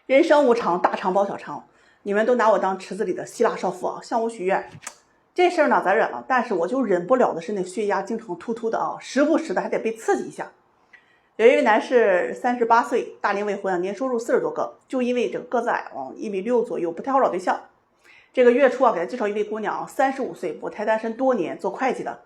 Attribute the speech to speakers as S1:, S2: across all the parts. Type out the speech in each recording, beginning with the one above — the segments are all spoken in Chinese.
S1: 人生无常，大肠包小肠，你们都拿我当池子里的希腊少妇啊，向我许愿。这事儿呢咱忍了，但是我就忍不了的是那血压经常突突的啊，时不时的还得被刺激一下。有一位男士38岁，大龄未婚，年收入40多个，就因为这个个子矮1.6米左右，不太好找对象。这个月初啊，给他介绍一位姑娘，35岁，母胎单身多年，做会计的。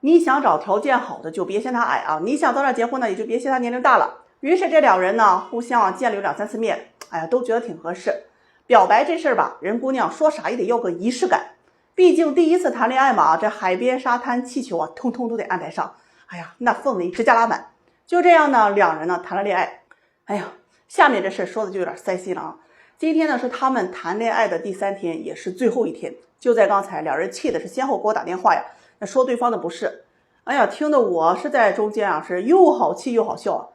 S1: 你想找条件好的就别嫌他矮啊，你想早点结婚呢也就别嫌他年龄大了。于是这两人呢互相见了有2、3次面，哎呀都觉得挺合适。表白这事儿吧，人姑娘说啥也得要个仪式感，毕竟第一次谈恋爱嘛，这海边沙滩气球啊通通都得安排上，哎呀那氛围直加拉满。就这样呢，两人呢谈了恋爱。哎呀，下面这事说的就有点塞心了啊。今天呢是他们谈恋爱的第3天，也是最后一天。就在刚才，两人气的是先后给我打电话呀，那说对方的不是。哎呀，听得我是在中间啊，是又好气又好笑啊。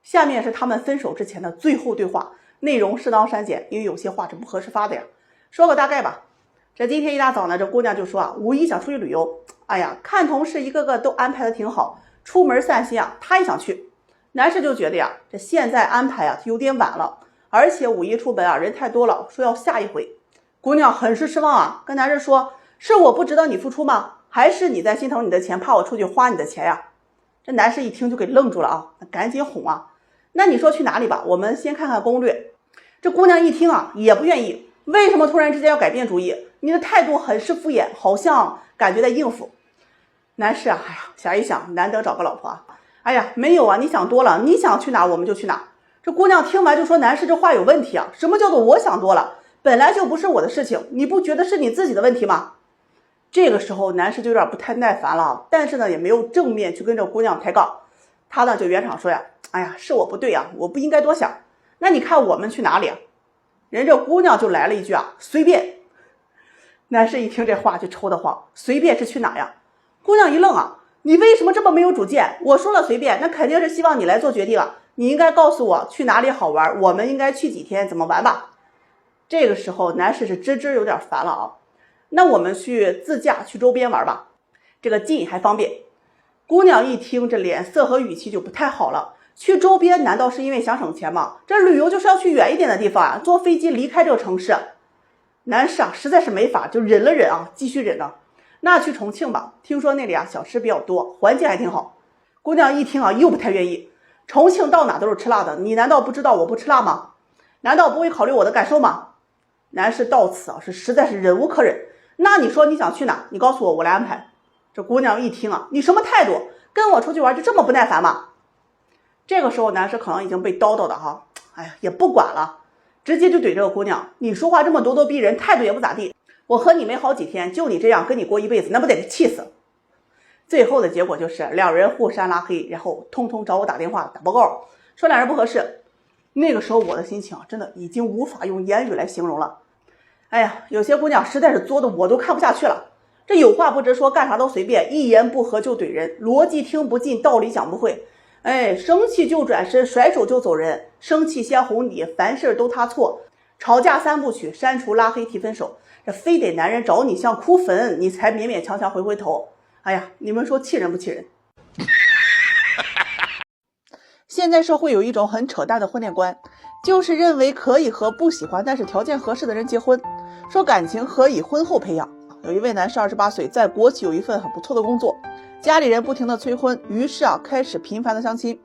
S1: 下面是他们分手之前的最后对话，内容适当删减，因为有些话是不合适发的呀。说个大概吧。这今天一大早呢，这姑娘就说啊，5·1想出去旅游。哎呀，看同事一个个都安排的挺好，出门散心啊，她也想去。男士就觉得呀，这现在安排啊有点晚了，而且5·1出门啊人太多了，说要下一回。姑娘很是失望啊，跟男人说，是我不值得你付出吗？还是你在心疼你的钱，怕我出去花你的钱呀？这男士一听就给愣住了啊，赶紧哄啊，那你说去哪里吧，我们先看看攻略。这姑娘一听啊也不愿意，为什么突然之间要改变主意？你的态度很是敷衍，好像感觉在应付。男士啊，哎呀，想一想，难得找个老婆啊，哎呀，没有啊，你想多了，你想去哪我们就去哪。这姑娘听完就说，男士这话有问题啊，什么叫做我想多了？本来就不是我的事情，你不觉得是你自己的问题吗？这个时候男士就有点不太耐烦了，但是呢也没有正面去跟这姑娘抬杠。他呢就圆场说呀，哎呀，是我不对啊，我不应该多想。那你看我们去哪里啊？人这姑娘就来了一句啊，随便。男士一听这话就抽得慌，随便是去哪呀？姑娘一愣啊，你为什么这么没有主见？我说了随便，那肯定是希望你来做决定啊，你应该告诉我去哪里好玩，我们应该去几天，怎么玩吧。这个时候男士是吱吱有点烦了啊，那我们去自驾去周边玩吧，这个近还方便。姑娘一听这脸色和语气就不太好了，去周边难道是因为想省钱吗？这旅游就是要去远一点的地方啊，坐飞机离开这个城市。男士啊实在是没法，就忍了忍啊，继续忍了。那去重庆吧，听说那里啊小吃比较多，环境还挺好。姑娘一听啊又不太愿意，重庆到哪都是吃辣的，你难道不知道我不吃辣吗？难道不会考虑我的感受吗？男士到此啊是实在是忍无可忍，那你说你想去哪？你告诉我，我来安排。这姑娘一听啊，你什么态度？跟我出去玩就这么不耐烦吗？这个时候男士可能已经被叨叨的哈，哎呀也不管了，直接就怼这个姑娘，你说话这么咄咄逼人，态度也不咋地，我和你没好几天，就你这样跟你过一辈子，那不得气死。最后的结果就是两人互删拉黑，然后通通找我打电话打报告，说两人不合适。那个时候我的心情真的已经无法用言语来形容了。哎呀，有些姑娘实在是作的我都看不下去了，这有话不直说，干啥都随便，一言不合就怼人，逻辑听不进，道理讲不会。哎，生气就转身，甩手就走人，生气先哄你，凡事都他错，吵架3部曲，删除拉黑提分手，这非得男人找你像哭坟，你才勉勉强强回头。哎呀，你们说气人不气人？现在社会有一种很扯淡的婚恋观，就是认为可以和不喜欢但是条件合适的人结婚，说感情可以婚后培养。有一位男士28岁，在国企有一份很不错的工作，家里人不停的催婚，于是开始频繁的相亲。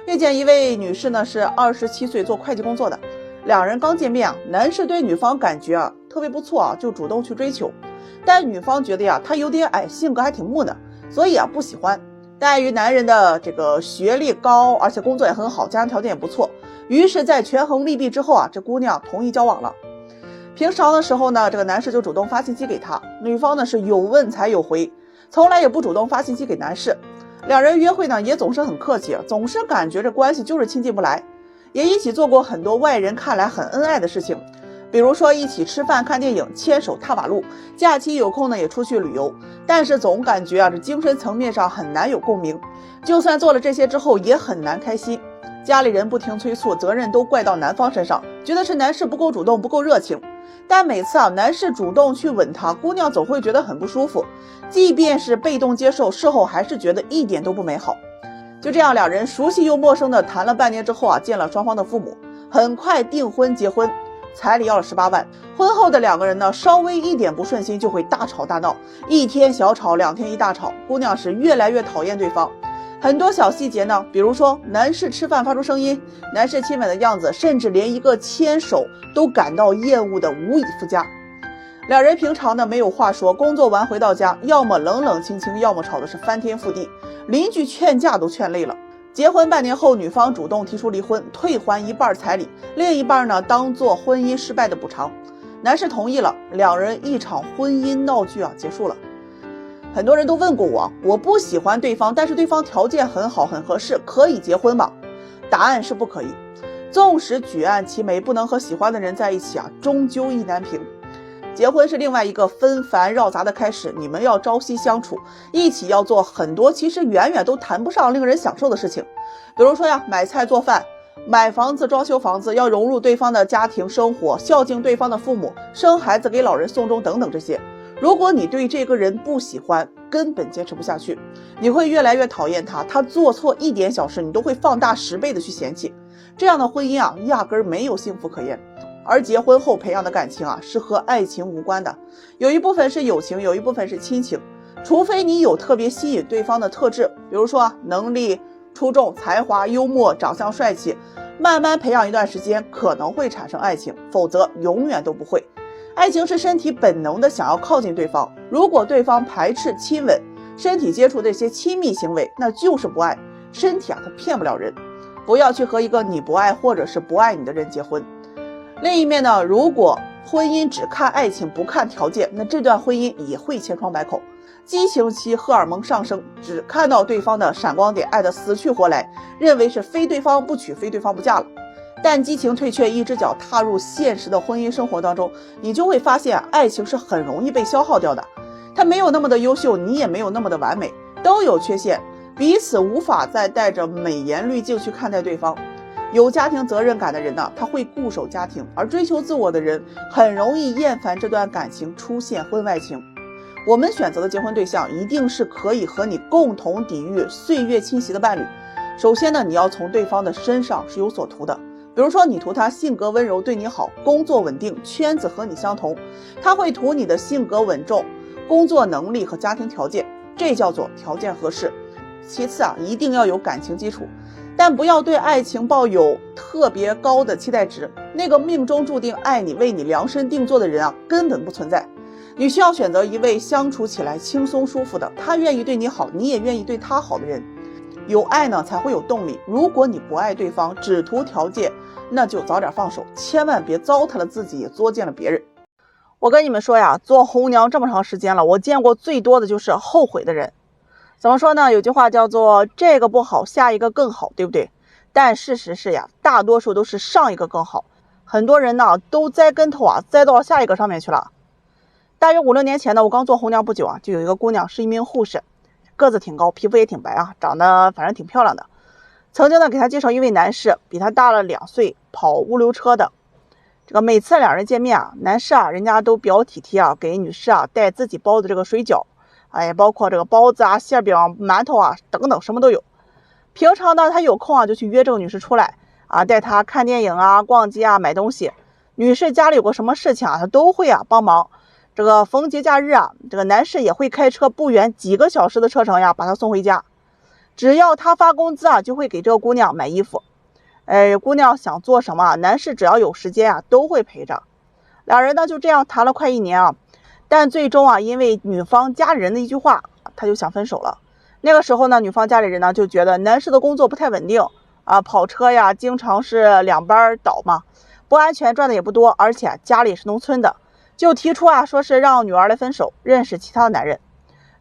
S1: 遇见一位女士呢，是27岁，做会计工作的。两人刚见面男士对女方感觉特别不错就主动去追求，但女方觉得他有点矮，性格还挺木讷，所以不喜欢。但于男人的这个学历高，而且工作也很好，家庭条件也不错，于是在权衡利弊之后这姑娘同意交往了。平常的时候呢，这个男士就主动发信息给她，女方呢是有问才有回，从来也不主动发信息给男士。两人约会呢也总是很客气，总是感觉这关系就是亲近不来，也一起做过很多外人看来很恩爱的事情，比如说一起吃饭看电影，牵手踏马路，假期有空呢也出去旅游，但是总感觉这精神层面上很难有共鸣，就算做了这些之后也很难开心。家里人不停催促，责任都怪到男方身上，觉得是男士不够主动不够热情。但每次男士主动去吻她，姑娘总会觉得很不舒服，即便是被动接受，事后还是觉得一点都不美好。就这样两人熟悉又陌生的谈了半年之后见了双方的父母，很快订婚结婚，彩礼要了18万。婚后的两个人呢，稍微一点不顺心就会大吵大闹，一天小吵2天一大吵，姑娘是越来越讨厌对方。很多小细节呢，比如说男士吃饭发出声音，男士亲吻的样子，甚至连一个牵手都感到厌恶的无以复加。两人平常呢没有话说，工作完回到家，要么冷冷清清，要么吵的是翻天覆地，邻居劝架都劝累了。结婚半年后，女方主动提出离婚，退还一半彩礼，另一半呢当做婚姻失败的补偿。男士同意了，两人一场婚姻闹剧结束了。很多人都问过我不喜欢对方，但是对方条件很好很合适，可以结婚吗？答案是不可以。纵使举案齐眉，不能和喜欢的人在一起终究意难平。结婚是另外一个纷繁绕杂的开始，你们要朝夕相处，一起要做很多其实远远都谈不上令人享受的事情，比如说买菜做饭，买房子装修房子，要融入对方的家庭生活，孝敬对方的父母，生孩子给老人送终等等这些。如果你对这个人不喜欢，根本坚持不下去，你会越来越讨厌他，他做错一点小事你都会放大10倍的去嫌弃，这样的婚姻压根儿没有幸福可言。而结婚后培养的感情是和爱情无关的，有一部分是友情，有一部分是亲情。除非你有特别吸引对方的特质，比如说能力出众、才华、幽默、长相帅气，慢慢培养一段时间可能会产生爱情，否则永远都不会。爱情是身体本能的想要靠近对方，如果对方排斥亲吻、身体接触这些亲密行为，那就是不爱。身体它骗不了人，不要去和一个你不爱或者是不爱你的人结婚。另一面呢，如果婚姻只看爱情不看条件，那这段婚姻也会千疮百孔。激情期荷尔蒙上升，只看到对方的闪光点，爱得死去活来，认为是非对方不娶非对方不嫁了。但激情退却，一只脚踏入现实的婚姻生活当中，你就会发现爱情是很容易被消耗掉的。它没有那么的优秀，你也没有那么的完美，都有缺陷，彼此无法再带着美颜滤镜去看待对方。有家庭责任感的人呢，他会固守家庭，而追求自我的人很容易厌烦这段感情，出现婚外情。我们选择的结婚对象一定是可以和你共同抵御岁月侵袭的伴侣。首先呢，你要从对方的身上是有所图的，比如说你图他性格温柔，对你好，工作稳定，圈子和你相同，他会图你的性格稳重，工作能力和家庭条件，这叫做条件合适。其次一定要有感情基础，但不要对爱情抱有特别高的期待值，那个命中注定爱你为你量身定做的人根本不存在。你需要选择一位相处起来轻松舒服的，他愿意对你好，你也愿意对他好的人。有爱呢才会有动力，如果你不爱对方，只图条件，那就早点放手，千万别糟蹋了自己，也作践了别人。我跟你们说做红娘这么长时间了，我见过最多的就是后悔的人。怎么说呢？有句话叫做这个不好，下一个更好，对不对？但事实是大多数都是上一个更好。很多人呢都栽跟头栽到下一个上面去了。大约5、6年前呢，我刚做红娘不久就有一个姑娘是一名护士，个子挺高，皮肤也挺白长得反正挺漂亮的。曾经呢给她介绍一位男士，比她大了2岁，跑物流车的。这个每次两人见面男士人家都比较体贴给女士带自己包的这个水饺，包括这个包子馅饼、馒头等等，什么都有。平常呢他有空就去约这个女士出来带她看电影逛街买东西。女士家里有个什么事情他都会帮忙。这个逢节假日这个男士也会开车不远几个小时的车程把她送回家。只要他发工资就会给这个姑娘买衣服。姑娘想做什么男士只要有时间都会陪着。两人呢就这样谈了快1年但最终因为女方家里人的一句话，他就想分手了。那个时候呢，女方家里人呢就觉得男士的工作不太稳定跑车经常是2班倒嘛，不安全，赚的也不多，而且家里是农村的，就提出说是让女儿来分手，认识其他的男人。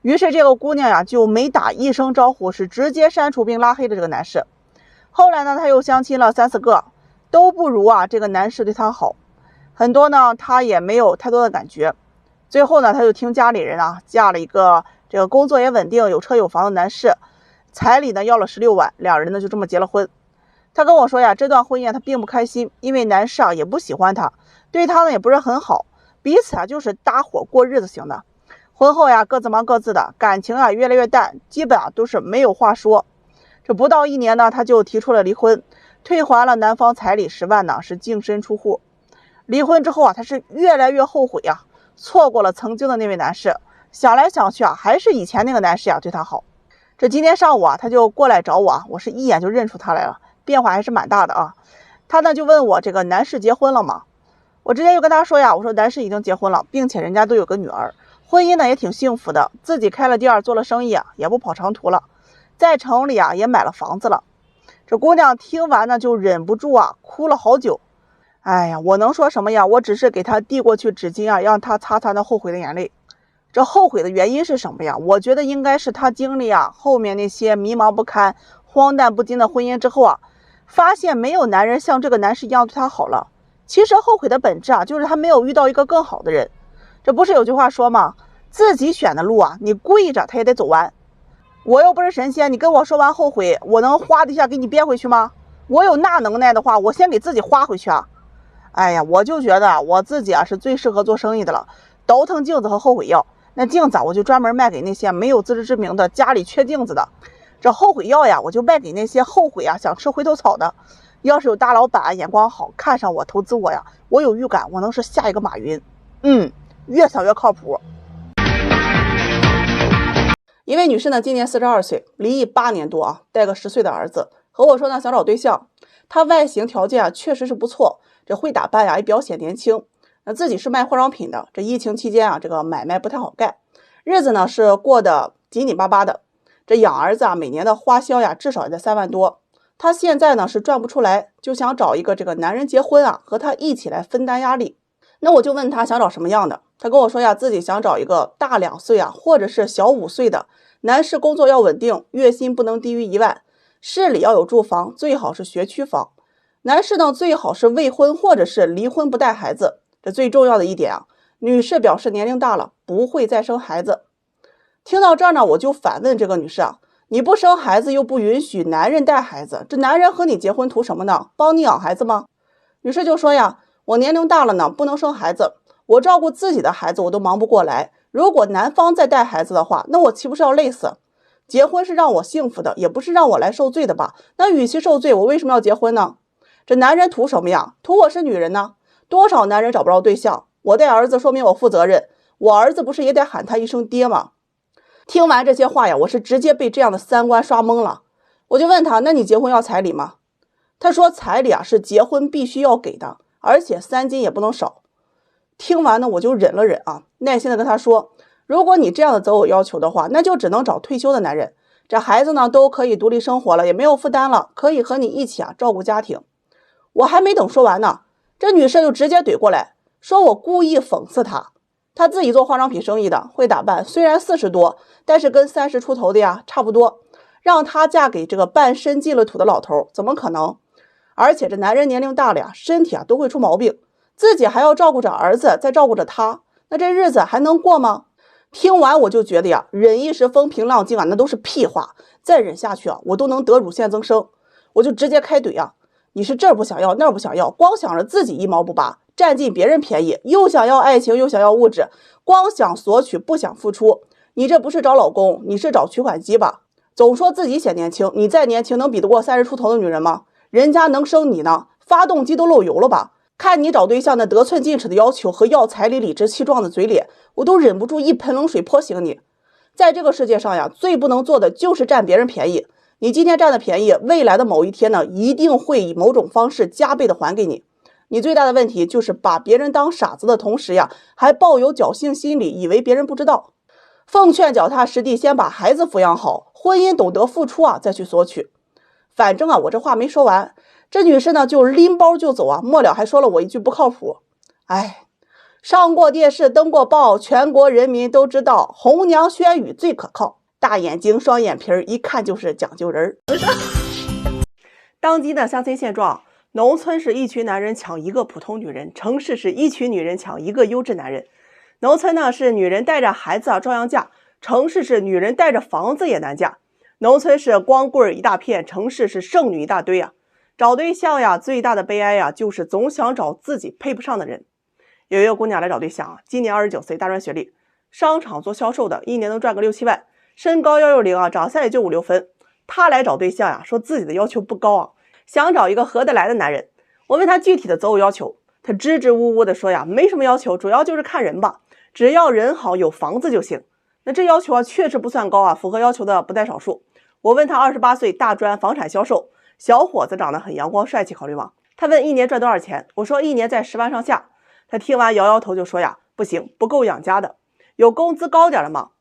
S1: 于是这个姑娘就没打一声招呼，是直接删除并拉黑了这个男士。后来呢，她又相亲了3、4个，都不如这个男士对她好，很多呢她也没有太多的感觉。最后呢，她就听家里人嫁了一个这个工作也稳定、有车有房的男士，彩礼呢要了16万，两人呢就这么结了婚。她跟我说这段婚姻她并不开心，因为男士也不喜欢她，对她呢也不是很好，彼此就是搭伙过日子型的。婚后各自忙各自的，感情越来越淡，基本都是没有话说。这不到1年呢，她就提出了离婚。退还了男方彩礼10万呢，是净身出户。离婚之后啊，她是越来越后悔啊，错过了曾经的那位男士，想来想去啊，还是以前那个男士呀对她好。这今天上午啊，他就过来找我啊，我是一眼就认出他来了，变化还是蛮大的啊。他呢就问我这个男士结婚了吗？我直接就跟他说呀，我说男士已经结婚了，并且人家都有个女儿，婚姻呢也挺幸福的，自己开了店做了生意啊，也不跑长途了，在城里啊也买了房子了。这姑娘听完呢就忍不住啊哭了好久。哎呀，我能说什么呀？我只是给她递过去纸巾啊，让她擦擦那后悔的眼泪。这后悔的原因是什么呀？我觉得应该是她经历啊后面那些迷茫不堪、荒诞不经的婚姻之后啊，发现没有男人像这个男士一样对她好了。其实后悔的本质啊，就是她没有遇到一个更好的人。这不是有句话说吗？自己选的路啊，你跪着他也得走完。我又不是神仙，你跟我说完后悔，我能哗的一下给你憋回去吗？我有那能耐的话，我先给自己花回去啊。哎呀，我就觉得我自己啊是最适合做生意的了，倒腾镜子和后悔药。那镜子我就专门卖给那些没有自知之明的家里缺镜子的，这后悔药呀我就卖给那些后悔啊想吃回头草的。要是有大老板眼光好，看上我投资我呀，我有预感我能是下一个马云。越想越靠谱。一位女士呢今年42岁，离异8年多啊，带个10岁的儿子，和我说呢想找对象。她外形条件啊确实是不错，这会打扮呀也比较显年轻。那自己是卖化妆品的，这疫情期间啊，这个买卖不太好干，日子呢是过得紧紧巴巴的。这养儿子啊，每年的花销呀至少也在3万多。他现在呢是赚不出来，就想找一个这个男人结婚啊，和他一起来分担压力。那我就问他想找什么样的，他跟我说呀，自己想找一个大2岁啊，或者是小5岁的男士，工作要稳定，月薪不能低于1万，市里要有住房，最好是学区房。男士呢最好是未婚或者是离婚不带孩子。这最重要的一点啊，女士表示年龄大了，不会再生孩子。听到这儿呢，我就反问这个女士啊，你不生孩子又不允许男人带孩子，这男人和你结婚图什么呢？帮你养孩子吗？女士就说呀，我年龄大了呢，不能生孩子，我照顾自己的孩子我都忙不过来，如果男方再带孩子的话，那我岂不是要累死？结婚是让我幸福的，也不是让我来受罪的吧？那与其受罪，我为什么要结婚呢？这男人图什么呀？图我是女人呢？多少男人找不着对象，我带儿子说明我负责任，我儿子不是也得喊他一声爹吗？听完这些话呀，我是直接被这样的三观刷懵了。我就问他，那你结婚要彩礼吗？他说彩礼啊是结婚必须要给的，而且3斤也不能少。听完呢，我就忍了忍啊，耐心的跟他说，如果你这样的择偶要求的话，那就只能找退休的男人，这孩子呢都可以独立生活了，也没有负担了，可以和你一起啊照顾家庭。我还没等说完呢，这女士就直接怼过来，说我故意讽刺她。她自己做化妆品生意的，会打扮，虽然40多，但是跟30出头的呀差不多。让她嫁给这个半身进了土的老头，怎么可能？而且这男人年龄大了呀，身体啊都会出毛病，自己还要照顾着儿子，再照顾着他，那这日子还能过吗？听完我就觉得呀，忍一时风平浪静啊，那都是屁话。再忍下去啊，我都能得乳腺增生。我就直接开怼啊，你是这儿不想要那儿不想要，光想着自己一毛不拔，占尽别人便宜，又想要爱情又想要物质，光想索取不想付出。你这不是找老公，你是找取款机吧？总说自己显年轻，你再年轻能比得过30出头的女人吗？人家能生你呢，发动机都漏油了吧？看你找对象那得寸进尺的要求和要彩礼理直气壮的嘴脸，我都忍不住一盆冷水泼醒你。在这个世界上呀，最不能做的就是占别人便宜。你今天占的便宜，未来的某一天呢，一定会以某种方式加倍的还给你。你最大的问题就是把别人当傻子的同时呀，还抱有侥幸心理，以为别人不知道。奉劝脚踏实地，先把孩子抚养好，婚姻懂得付出啊，再去索取。反正啊，我这话没说完，这女士呢就拎包就走啊，末了还说了我一句不靠谱。哎，上过电视登过报，全国人民都知道红娘轩宇最可靠，大眼睛双眼皮，一看就是讲究人。当今的乡村现状，农村是一群男人抢一个普通女人，城市是一群女人抢一个优质男人。农村呢是女人带着孩子啊照样嫁，城市是女人带着房子也难嫁。农村是光棍一大片，城市是剩女一大堆啊。找对象呀，最大的悲哀呀，就是总想找自己配不上的人。有一个姑娘来找对象啊，今年29岁，大专学历，商场做销售的，一年能赚个6、7万，身高160啊，长相也就5、6分。她来找对象呀，说自己的要求不高啊，
S2: 想找一个合得来的男人。我问他具体的择偶要求，他支支吾吾的说呀，没什么要求，主要就是看人吧，只要人好有房子就行。那这要求啊确实不算高啊，符合要求的不在少数。我问他28岁大专房产销售，小伙子长得很阳光帅气，考虑吗？他问一年赚多少钱，我说一年在10万上下。他听完摇摇头就说呀，不行，不够养家的。有工资高点的吗？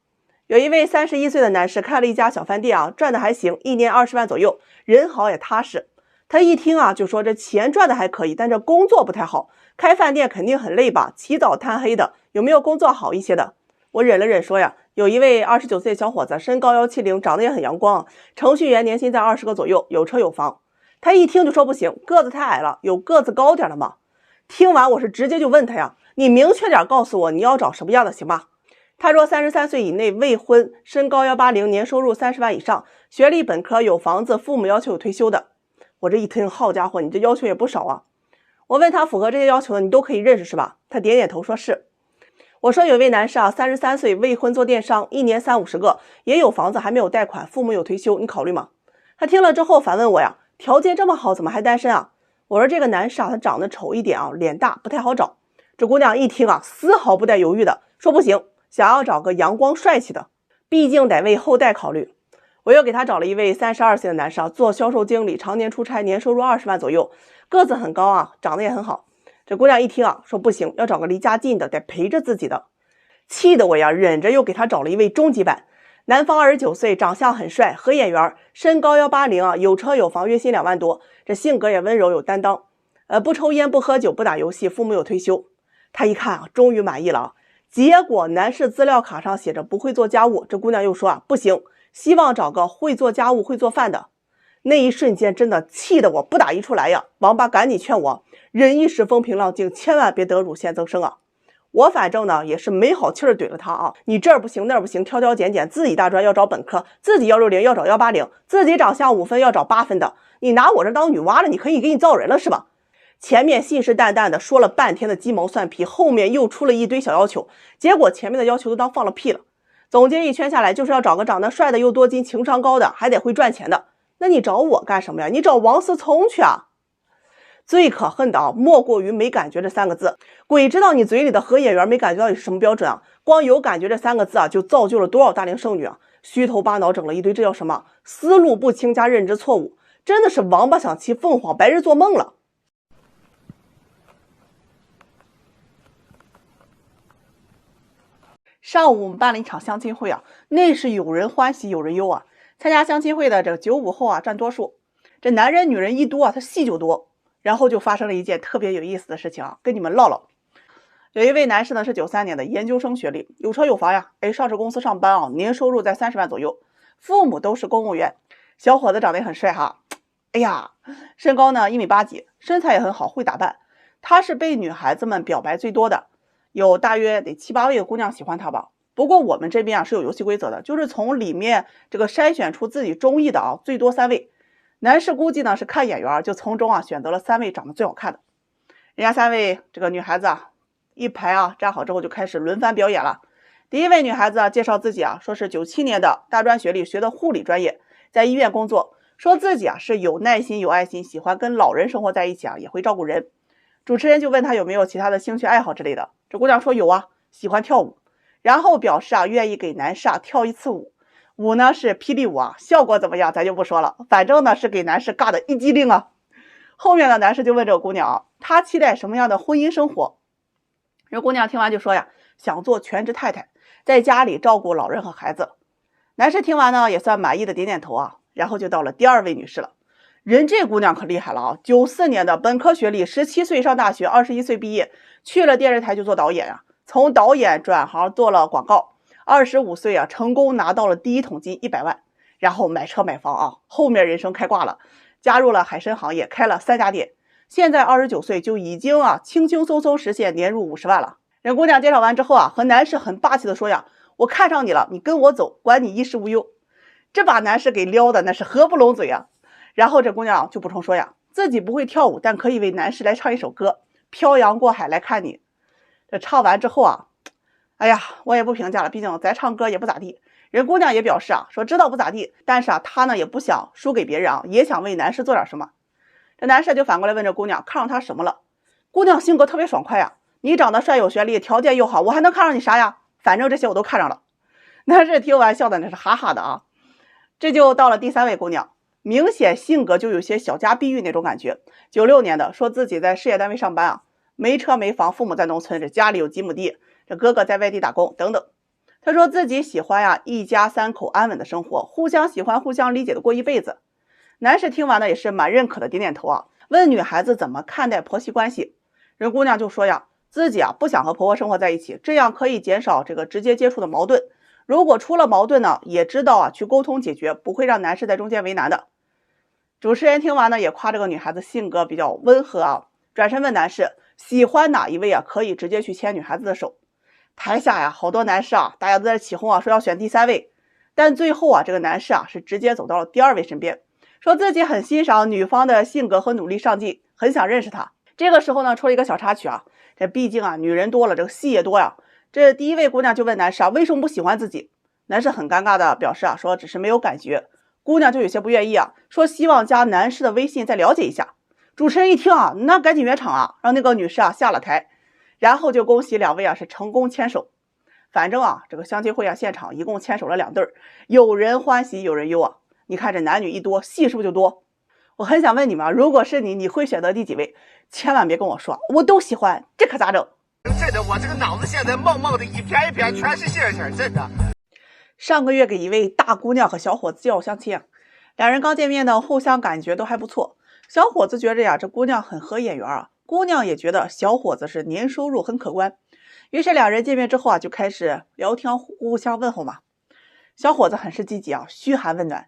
S2: 有一位31岁的男士开了一家小饭店啊，赚的还行，一年20万左右，人好也踏实。他一听啊就说这钱赚的还可以，但这工作不太好，开饭店肯定很累吧，起早贪黑的，有没有工作好一些的？我忍了忍说呀，有一位29岁小伙子，身高170，长得也很阳光，程序员，年薪在20个左右，有车有房。他一听就说不行，个子太矮了，有个子高点的吗？听完我是直接就问他呀，你明确点告诉我你要找什么样的行吧？他说33岁以内，未婚，身高180，年收入30万以上，学历本科，有房子，父母要求有退休的。我这一听，好家伙，你这要求也不少啊。我问他符合这些要求的你都可以认识是吧？他点点头说是。我说有位男士啊，33岁，未婚，做电商，一年30-50个，也有房子，还没有贷款，父母有退休，你考虑吗？他听了之后反问我呀，条件这么好，怎么还单身啊？我说这个男士啊，他长得丑一点啊，脸大，不太好找。这姑娘一听啊，丝毫不带犹豫的说不行，想要找个阳光帅气的，毕竟得为后代考虑。我又给他找了一位32岁的男士啊，做销售经理，常年出差，年收入20万左右，个子很高啊，长得也很好。这姑娘一听啊，说不行，要找个离家近的，得陪着自己的。气得我呀，忍着又给他找了一位中级版，男方29岁，长相很帅，合眼缘，身高180啊，有车有房，月薪2万多，这性格也温柔有担当，不抽烟不喝酒不打游戏，父母有退休。他一看啊，终于满意了啊。结果男士资料卡上写着不会做家务，这姑娘又说啊，不行，希望找个会做家务会做饭的。那一瞬间真的气得我不打一处来呀！王八赶紧劝我，忍一时风平浪静，千万别得乳腺增生啊！我反正呢也是没好气儿怼了他啊，你这儿不行那儿不行，挑挑拣拣，自己大专要找本科，自己160要找180，自己长相5分要找8分的，你拿我这当女娲了，你可以给你造人了是吧？前面信誓旦旦的说了半天的鸡毛蒜皮，后面又出了一堆小要求，结果前面的要求都当放了屁了。总结一圈下来，就是要找个长得帅的又多金，情商高的，还得会赚钱的。那你找我干什么呀？你找王思聪去啊！最可恨的啊，莫过于没感觉这3个字。鬼知道你嘴里的合眼缘没感觉到底是什么标准啊？光有感觉这3个字啊，就造就了多少大龄剩女啊！虚头巴脑整了一堆，这叫什么？思路不清加认知错误，真的是王八想骑凤凰，白日做梦了。
S1: 上午我们办了一场相亲会啊，那是有人欢喜有人忧啊。参加相亲会的这个95后啊占多数，这男人女人一多啊，他戏就多。然后就发生了一件特别有意思的事情啊，跟你们唠唠。有一位男士呢是93年的研究生学历，有车有房呀，上市公司上班啊，年收入在30万左右，父母都是公务员。小伙子长得也很帅哈，身高呢1.8米几，身材也很好，会打扮。他是被女孩子们表白最多的，有大约得7、8位的姑娘喜欢他吧。不过我们这边啊是有游戏规则的，就是从里面这个筛选出自己中意的啊，最多3位。男士估计呢是看眼缘，就从中啊选择了3位长得最好看的。人家3位这个女孩子啊一排啊站好之后就开始轮番表演了。第一位女孩子啊介绍自己啊，说是97年的大专学历，学的护理专业，在医院工作，说自己啊是有耐心有爱心，喜欢跟老人生活在一起啊，也会照顾人。主持人就问她有没有其他的兴趣爱好之类的，这姑娘说有啊，喜欢跳舞，然后表示啊愿意给男士啊跳1次舞。舞呢是霹雳舞啊，效果怎么样咱就不说了，反正呢是给男士尬的一激灵啊。后面的男士就问这个姑娘啊，她期待什么样的婚姻生活？这姑娘听完就说呀，想做全职太太，在家里照顾老人和孩子。男士听完呢也算满意的点点头啊，然后就到了第2位女士了。人这姑娘可厉害了啊，94年的本科学历，17岁上大学，21岁毕业，去了电视台就做导演啊，从导演转行做了广告。25岁啊，成功拿到了第1桶金100万，然后买车买房啊，后面人生开挂了，加入了海参行业，开了3家店，现在29岁就已经啊轻轻松松实现年入50万了。人姑娘介绍完之后啊，和男士很霸气的说呀，我看上你了，你跟我走，管你衣食无忧。这把男士给撩的那是合不拢嘴啊。然后这姑娘就补充说呀，自己不会跳舞，但可以为男士来唱一首歌，漂洋过海来看你。这唱完之后啊，我也不评价了，毕竟咱唱歌也不咋地。人姑娘也表示啊，说知道不咋地，但是啊，她呢也不想输给别人啊，也想为男士做点什么。
S2: 这男士就反过来问这姑娘看上他什么了。姑娘性格特别爽快呀，你长得帅有学历，条件又好，我还能看上你啥呀？反正这些我都看上了。男士听完笑的那是哈哈的啊。这就到了第3位姑娘，明显性格就有些小家碧玉那种感觉。96年的，说自己在事业单位上班啊，没车没房，父母在农村，这家里有几亩地，这哥哥在外地打工等等。他说自己喜欢呀一家3口安稳的生活，互相喜欢互相理解的过一辈子。男士听完呢也是蛮认可的，点点头啊，问女孩子怎么看待婆媳关系。人姑娘就说呀，自己不想和婆婆生活在一起，这样可以减少这个直接接触的矛盾。如果出了矛盾呢，也知道去沟通解决，不会让男士在中间为难的。主持人听完呢，也夸这个女孩子性格比较温和啊，转身问男士喜欢哪一位啊，可以直接去牵女孩子的手。台下呀，好多男士啊，大家都在起哄啊，说要选第3位，但最后啊，这个男士啊是直接走到了第2位身边，说自己很欣赏女方的性格和努力上进，很想认识她。这个时候呢，出了一个小插曲啊，这毕竟啊，女人多了，这个戏也多呀。这第1位姑娘就问男士啊，为什么不喜欢自己？男士很尴尬的表示啊，说只是没有感觉。姑娘就有些不愿意啊，说希望加男士的微信再了解一下。主持人一听啊，那赶紧圆场啊，让那个女士啊下了台，然后就恭喜2位啊是成功牵手。反正啊，这个相亲会啊现场一共牵手了2对，有人欢喜有人忧啊。你看这男女一多，戏是不是就多？我很想问你们啊，如果是你会选择第几位？千万别跟我说我都喜欢，这可咋整？
S3: 真的，我这个脑子现在梦梦的，一片一片全是星星，真的。
S2: 上个月给一位大姑娘和小伙子介绍相亲啊，2人刚见面呢，互相感觉都还不错。小伙子觉着呀，这姑娘很合眼缘啊，姑娘也觉得小伙子是年收入很可观。于是2人见面之后啊，就开始聊天，互相问候嘛。小伙子很是积极啊，嘘寒问暖，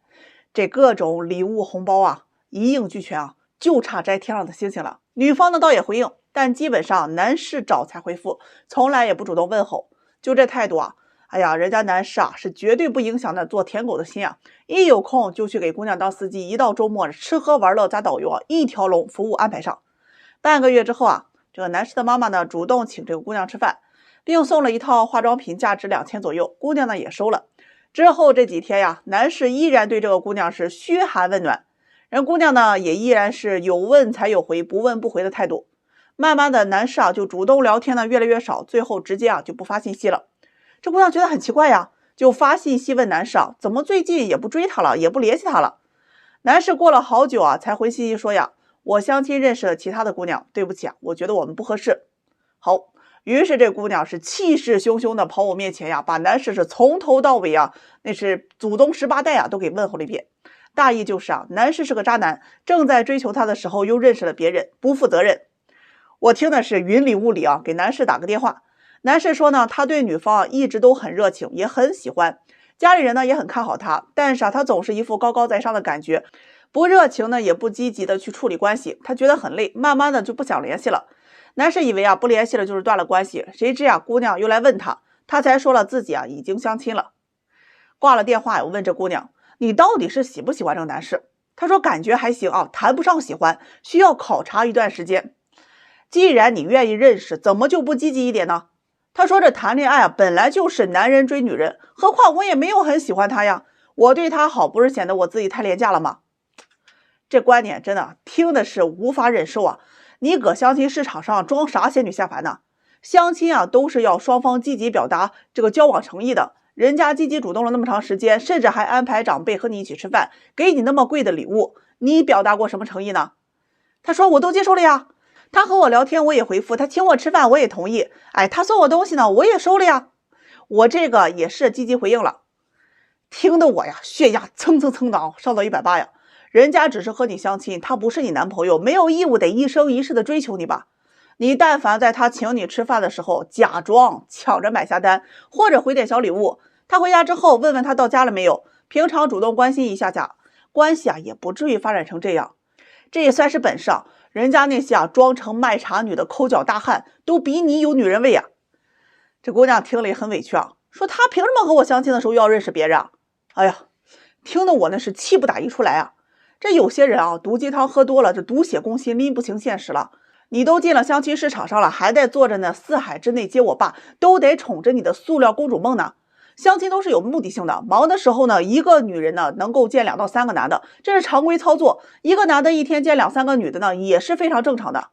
S2: 这各种礼物红包啊一应俱全啊，就差摘天上的星星了。女方呢倒也回应，但基本上男士找才回复，从来也不主动问候，就这态度啊，哎呀，人家男士啊是绝对不影响的做舔狗的心啊，一有空就去给姑娘当司机，一到周末吃喝玩乐加导游啊，一条龙服务安排上。半个月之后啊，这个男士的妈妈呢主动请这个姑娘吃饭，并送了一套化妆品，价值2000左右，姑娘呢也收了。之后这几天呀，男士依然对这个姑娘是嘘寒问暖，人姑娘呢也依然是有问才有回，不问不回的态度。慢慢的，男士啊就主动聊天呢越来越少，最后直接啊就不发信息了。这姑娘觉得很奇怪呀，就发信息问男士啊，怎么最近也不追她了，也不联系她了。男士过了好久啊才回信息说呀，我相亲认识了其他的姑娘，对不起啊，我觉得我们不合适。好，于是这姑娘是气势汹汹的跑我面前呀，把男士是从头到尾啊，那是祖宗18代啊都给问候了一遍。大意就是啊，男士是个渣男，正在追求她的时候又认识了别人，不负责任。我听的是云里雾里啊，给男士打个电话。男士说呢，他对女方一直都很热情，也很喜欢，家里人呢也很看好他，但是他总是一副高高在上的感觉，不热情呢也不积极的去处理关系，他觉得很累，慢慢的就不想联系了。男士以为啊不联系了就是断了关系，谁知啊姑娘又来问他，他才说了自己啊已经相亲了。挂了电话，我问这姑娘，你到底是喜不喜欢这个男士？她说感觉还行啊，谈不上喜欢，需要考察一段时间。既然你愿意认识，怎么就不积极一点呢？他说这谈恋爱啊，本来就是男人追女人，何况我也没有很喜欢他呀，我对他好不是显得我自己太廉价了吗？这观点真的听的是无法忍受啊！你搁相亲市场上装啥仙女下凡呢？相亲啊都是要双方积极表达这个交往诚意的，人家积极主动了那么长时间，甚至还安排长辈和你一起吃饭，给你那么贵的礼物，你表达过什么诚意呢？他说我都接受了呀，他和我聊天我也回复，他请我吃饭我也同意，哎，他送我东西呢我也收了呀，我这个也是积极回应了。听得我呀血压蹭蹭蹭的上到180呀，人家只是和你相亲，他不是你男朋友，没有义务得一生一世的追求你吧。你但凡在他请你吃饭的时候假装抢着买下单，或者回点小礼物，他回家之后问问他到家了没有，平常主动关心一下下，关系啊也不至于发展成这样。这也算是本事啊，人家那些啊装成卖茶女的抠脚大汉都比你有女人味啊。这姑娘听了也很委屈啊，说他凭什么和我相亲的时候又要认识别人啊？哎呀，听得我那是气不打一处来啊。这有些人啊毒鸡汤喝多了，这毒血攻心，拎不清现实了。你都进了相亲市场上了，还在做着呢四海之内皆我霸，都得宠着你的塑料公主梦呢。相亲都是有目的性的，忙的时候呢，一个女人呢能够见2到3个男的，这是常规操作。一个男的一天见2、3个女的呢，也是非常正常的。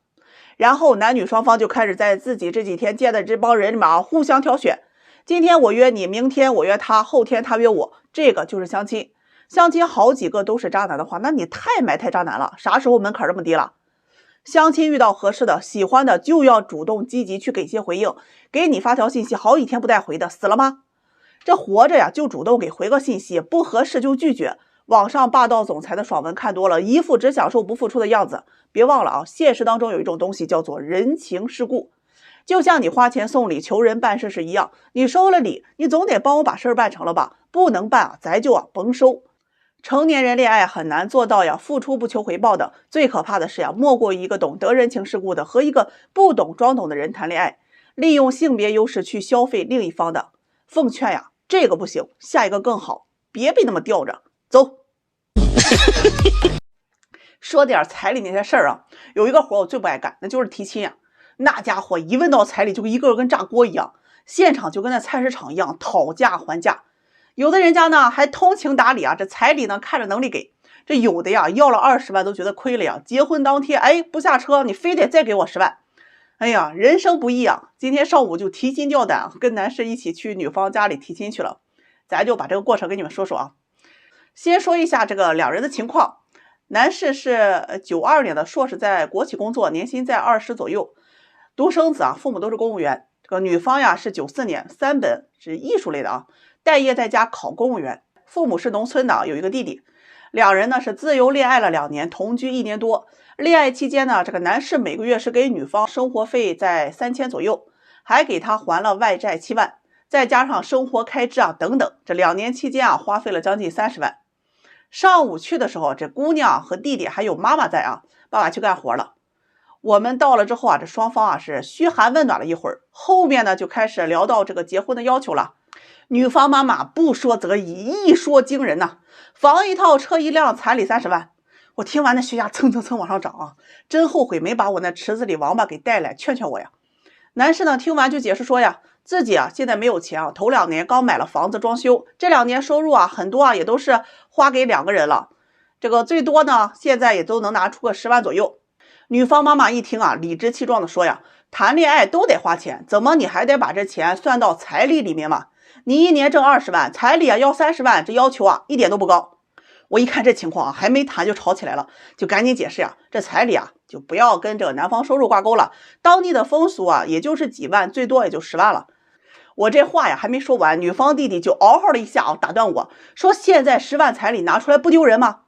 S2: 然后男女双方就开始在自己这几天见的这帮人里面互相挑选。今天我约你，明天我约他，后天他约我，这个就是相亲。相亲好几个都是渣男的话，那你太埋汰渣男了。啥时候门槛这么低了？相亲遇到合适的、喜欢的，就要主动积极去给些回应。给你发条信息，好几天不带回的，死了吗？这活着呀，就主动给回个信息，不合适就拒绝。网上霸道总裁的爽文看多了，一副只享受不付出的样子。别忘了啊，现实当中有一种东西叫做人情世故。就像你花钱送礼求人办事是一样，你收了礼，你总得帮我把事儿办成了吧？不能办啊，咱就甭收。成年人恋爱很难做到呀，付出不求回报的。最可怕的是呀，莫过于一个懂得人情世故的和一个不懂装懂的人谈恋爱，利用性别优势去消费另一方的。奉劝呀，这个不行，下一个更好，别被那么吊着。走。说点彩礼那些事儿啊，有一个活我最不爱干，那就是提亲啊。那家伙一问到彩礼就一个个跟炸锅一样，现场就跟那菜市场一样讨价还价。有的人家呢还通情达理啊，这彩礼呢看着能力给，这有的呀要了20万都觉得亏了呀。结婚当天哎不下车，你非得再给我10万。哎呀，人生不易啊！今天上午就提心吊胆，跟男士一起去女方家里提亲去了。咱就把这个过程给你们说说啊。先说一下这个两人的情况。男士是92年的硕士，在国企工作，年薪在20左右，独生子啊，父母都是公务员。这个女方呀是94年，3本是艺术类的啊，待业在家考公务员，父母是农村的，有一个弟弟。两人呢是自由恋爱了2年，同居1年多。恋爱期间呢，这个男士每个月是给女方生活费在3000左右，还给他还了外债7万，再加上生活开支啊等等，这2年期间啊花费了将近30万。上午去的时候，这姑娘和弟弟还有妈妈在啊，爸爸去干活了。我们到了之后啊，这双方啊是嘘寒问暖了一会儿，后面呢就开始聊到这个结婚的要求了。女方妈妈不说则已，一说惊人呐，房一套，车一辆，彩礼30万。我听完那血压蹭蹭蹭往上涨啊，真后悔没把我那池子里王八给带来，劝劝我呀。男士呢听完就解释说呀，自己啊现在没有钱啊，头2年刚买了房子装修，这2年收入啊很多啊也都是花给2个人了，这个最多呢现在也都能拿出个10万左右。女方妈妈一听啊，理直气壮的说呀，谈恋爱都得花钱，怎么你还得把这钱算到彩礼里面嘛？你1年挣20万，彩礼啊要30万，这要求啊一点都不高。我一看这情况啊，还没谈就吵起来了，就赶紧解释呀，这彩礼啊就不要跟这个男方收入挂钩了，当地的风俗啊也就是几万，最多也就10万了。我这话呀还没说完，女方弟弟就嗷嚎了一下啊，打断我说，现在10万彩礼拿出来不丢人吗？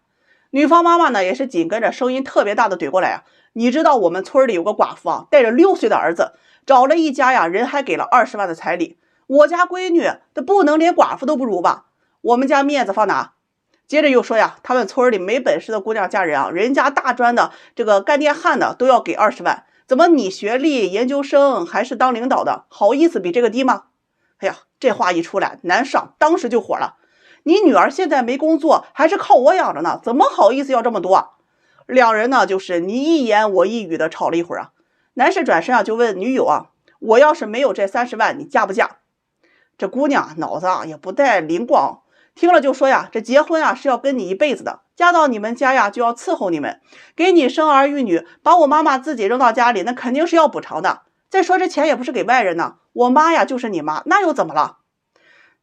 S2: 女方妈妈呢也是紧跟着声音特别大的怼过来啊，你知道我们村里有个寡妇啊，带着6岁的儿子找了一家呀，人还给了20万的彩礼，我家闺女这不能连寡妇都不如吧？我们家面子放哪？接着又说呀，他们村里没本事的姑娘嫁人啊，人家大专的这个干电焊的都要给20万，怎么你学历研究生还是当领导的，好意思比这个低吗？哎呀，这话一出来，男上当时就火了，你女儿现在没工作，还是靠我养着呢，怎么好意思要这么多啊？两人呢就是你一言我一语的吵了一会儿啊。男士转身啊就问女友啊，我要是没有这30万，你嫁不嫁？这姑娘脑子啊也不带灵光，听了就说呀，这结婚啊是要跟你一辈子的，嫁到你们家呀就要伺候你们，给你生儿育女，把我妈妈自己扔到家里，那肯定是要补偿的。再说这钱也不是给外人呢，我妈呀就是你妈，那又怎么了？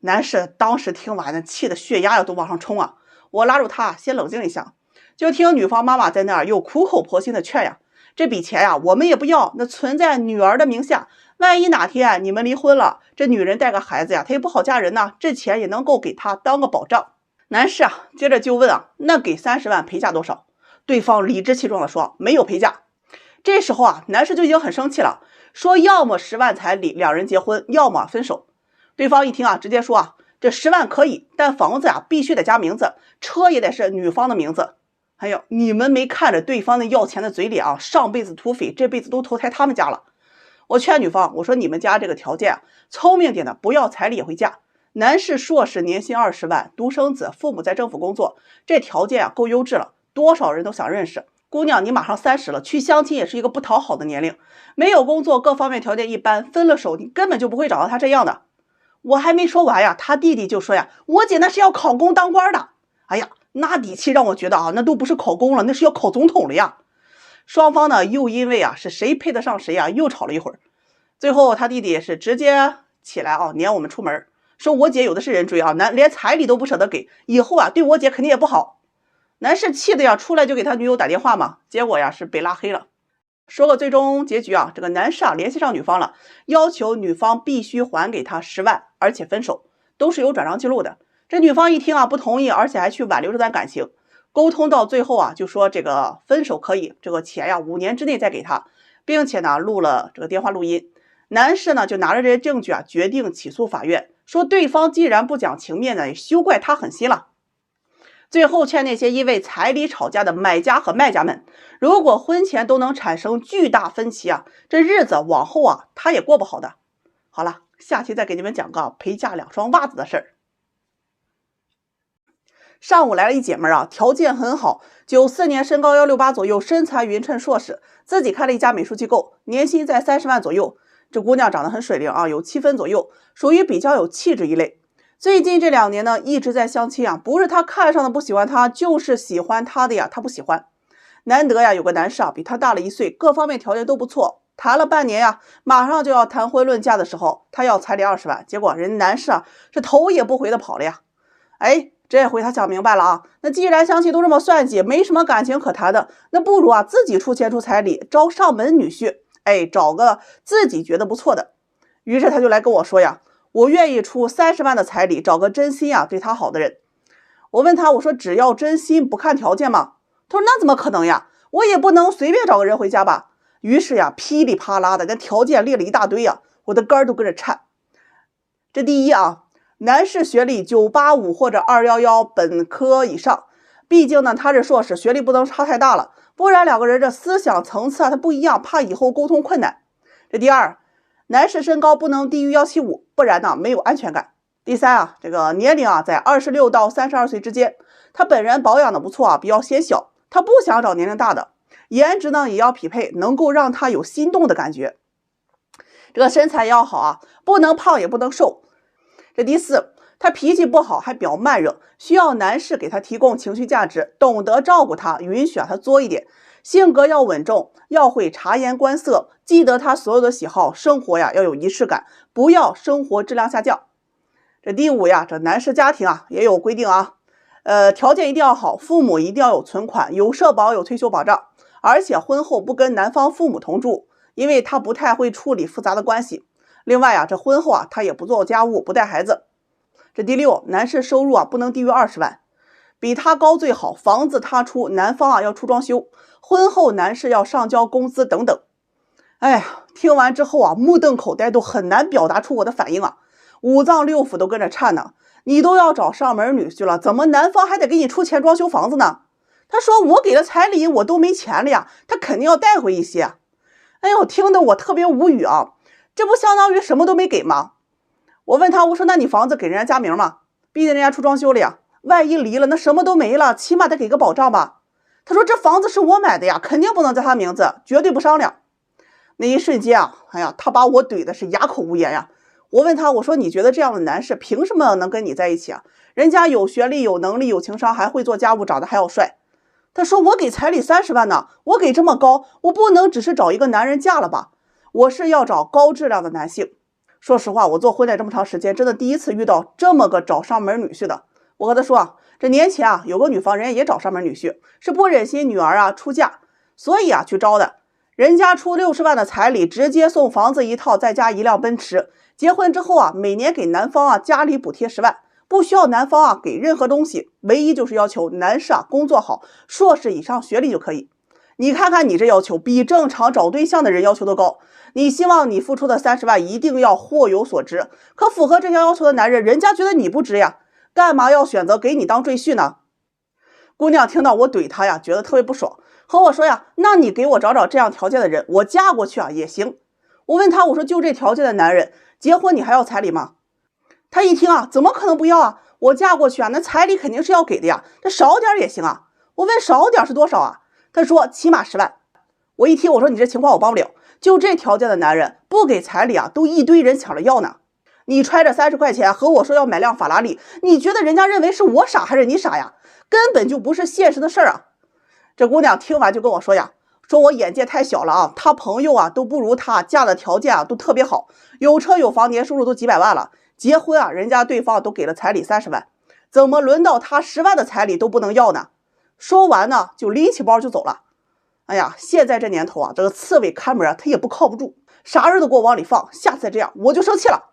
S2: 男士当时听完呢，气得血压呀都往上冲啊。我拉住他先冷静一下，就听女方妈妈在那儿又苦口婆心的劝呀，这笔钱呀我们也不要，那存在女儿的名下，万一哪天你们离婚了，这女人带个孩子呀，她也不好嫁人呢，这钱也能够给她当个保障。男士啊接着就问啊，那给30万陪嫁多少？对方理直气壮的说没有陪嫁。这时候啊男士就已经很生气了，说要么10万彩礼两人结婚，要么分手。对方一听啊直接说啊，这10万可以，但房子啊必须得加名字，车也得是女方的名字。哎呦，你们没看着对方那要钱的嘴脸啊，上辈子土匪这辈子都投胎他们家了。我劝女方，我说你们家这个条件啊，聪明点的不要彩礼也会嫁。男士硕士年薪20万，独生子，父母在政府工作，这条件啊够优质了，多少人都想认识。姑娘你马上30了，去相亲也是一个不讨好的年龄，没有工作，各方面条件一般，分了手你根本就不会找到他这样的。
S1: 我还没说完呀，他弟弟就说呀，我姐那是要考公当官的。哎呀，那底气让我觉得啊，那都不是考公了，那是要考总统了呀。双方呢又因为啊是谁配得上谁啊，又吵了一会儿。最后他弟弟是直接起来啊撵我们出门，说我姐有的是人追啊，连彩礼都不舍得给，以后啊对我姐肯定也不好。男士气的呀，出来就给他女友打电话嘛，结果呀是被拉黑了。说个最终结局啊，这个男士啊联系上女方了，要求女方必须还给他10万，而且分手，都是有转账记录的。这女方一听啊不同意，而且还去挽留这段感情。沟通到最后啊，就说这个分手可以，这个钱呀5年之内再给他，并且呢录了这个电话录音。男士呢就拿着这些证据啊，决定起诉法院，说对方既然不讲情面呢，也休怪他狠心了。最后劝那些因为彩礼吵架的买家和卖家们，如果婚前都能产生巨大分歧啊，这日子往后啊他也过不好的。好了，下期再给你们讲个陪嫁2双袜子的事儿。上午来了一姐们儿啊，条件很好，94年，身高168左右，身材匀称，硕士，自己开了一家美术机构，年薪在30万左右。这姑娘长得很水灵啊，有7分左右，属于比较有气质一类。最近这2年呢，一直在相亲啊，不是她看上的不喜欢她，就是喜欢她的呀，她不喜欢。难得呀，有个男士啊，比她大了1岁，各方面条件都不错。谈了半年呀，马上就要谈婚论嫁的时候，她要彩礼20万，结果人男士啊是头也不回的跑了呀。哎，这回他想明白了啊，那既然相亲都这么算计，没什么感情可谈的，那不如啊自己出钱出彩礼，招上门女婿，哎，找个自己觉得不错的。于是他就来跟我说呀，我愿意出30万的彩礼，找个真心啊对他好的人。我问他，我说只要真心不看条件吗？他说那怎么可能呀，我也不能随便找个人回家吧。于是呀噼里啪啦的跟条件列了一大堆呀，我的肝都跟着颤。这第一啊，男士学历985或者211本科以上，毕竟呢他是硕士，学历不能差太大了，不然2个人这思想层次啊他不一样，怕以后沟通困难。这第二，男士身高不能低于175，不然呢没有安全感。第三啊，这个年龄啊在26到32岁之间，他本人保养的不错啊，比较显小，他不想找年龄大的，颜值呢也要匹配，能够让他有心动的感觉。这个身材要好啊，不能胖也不能瘦。这第四，他脾气不好，还比较慢热，需要男士给他提供情绪价值，懂得照顾他，允许他作一点。性格要稳重，要会察言观色，记得他所有的喜好，生活呀要有仪式感，不要生活质量下降。这第五呀，这男士家庭啊也有规定啊，条件一定要好，父母一定要有存款，有社保，有退休保障，而且婚后不跟男方父母同住，因为他不太会处理复杂的关系。另外啊，这婚后啊他也不做家务，不带孩子。这第六，男士收入啊不能低于20万，比他高最好，房子他出，男方啊要出装修，婚后男士要上交工资等等。哎呀，听完之后啊，目瞪口呆，都很难表达出我的反应啊，五脏六腑都跟着颤呢。你都要找上门女婿了，怎么男方还得给你出钱装修房子呢？他说我给了彩礼，我都没钱了呀，他肯定要带回一些。哎呦，听得我特别无语啊，这不相当于什么都没给吗？我问他，我说那你房子给人家加名吗？毕竟人家出装修了呀，万一离了那什么都没了，起码得给个保障吧。他说这房子是我买的呀，肯定不能在他名字，绝对不商量。那一瞬间啊，哎呀，他把我怼的是哑口无言呀。我问他，我说你觉得这样的男士凭什么能跟你在一起啊？人家有学历，有能力，有情商，还会做家务，长得还要帅。他说我给彩礼30万呢，我给这么高，我不能只是找一个男人嫁了吧，我是要找高质量的男性。说实话，我做婚恋这么长时间，真的第一次遇到这么个找上门女婿的。我和他说啊，这年前啊有个女方人家也找上门女婿，是不忍心女儿啊出嫁，所以啊去招的。人家出60万的彩礼，直接送房子1套，再加1辆奔驰。结婚之后啊，每年给男方啊家里补贴10万，不需要男方啊给任何东西，唯一就是要求男士啊工作好，硕士以上学历就可以。你看看你这要求，比正常找对象的人要求都高。你希望你付出的30万一定要货有所值，可符合这项要求的男人，人家觉得你不值呀，干嘛要选择给你当赘婿呢？姑娘听到我怼她呀，觉得特别不爽，和我说呀，那你给我找找这样条件的人，我嫁过去啊也行。我问她，我说就这条件的男人，结婚你还要彩礼吗？她一听啊，怎么可能不要啊？我嫁过去啊，那彩礼肯定是要给的呀，这少点也行啊。我问少点是多少啊？她说起码10万。我一听，我说你这情况我帮不了，就这条件的男人不给彩礼啊，都一堆人抢着要呢。
S2: 你揣着30块钱和我说要买辆法拉利，你觉得人家认为是我傻还是你傻呀？根本就不是现实的事儿啊！这姑娘听完就跟我说呀，说我眼界太小了啊，她朋友啊都不如她，嫁的条件啊都特别好，有车有房，年收入都几百万了，结婚啊人家对方都给了彩礼30万，怎么轮到她10万的彩礼都不能要呢？说完呢就拎起包就走了。哎呀，现在这年头啊，这个刺猬看门啊，他也不靠不住，啥人都给我往里放，下次再这样我就生气了。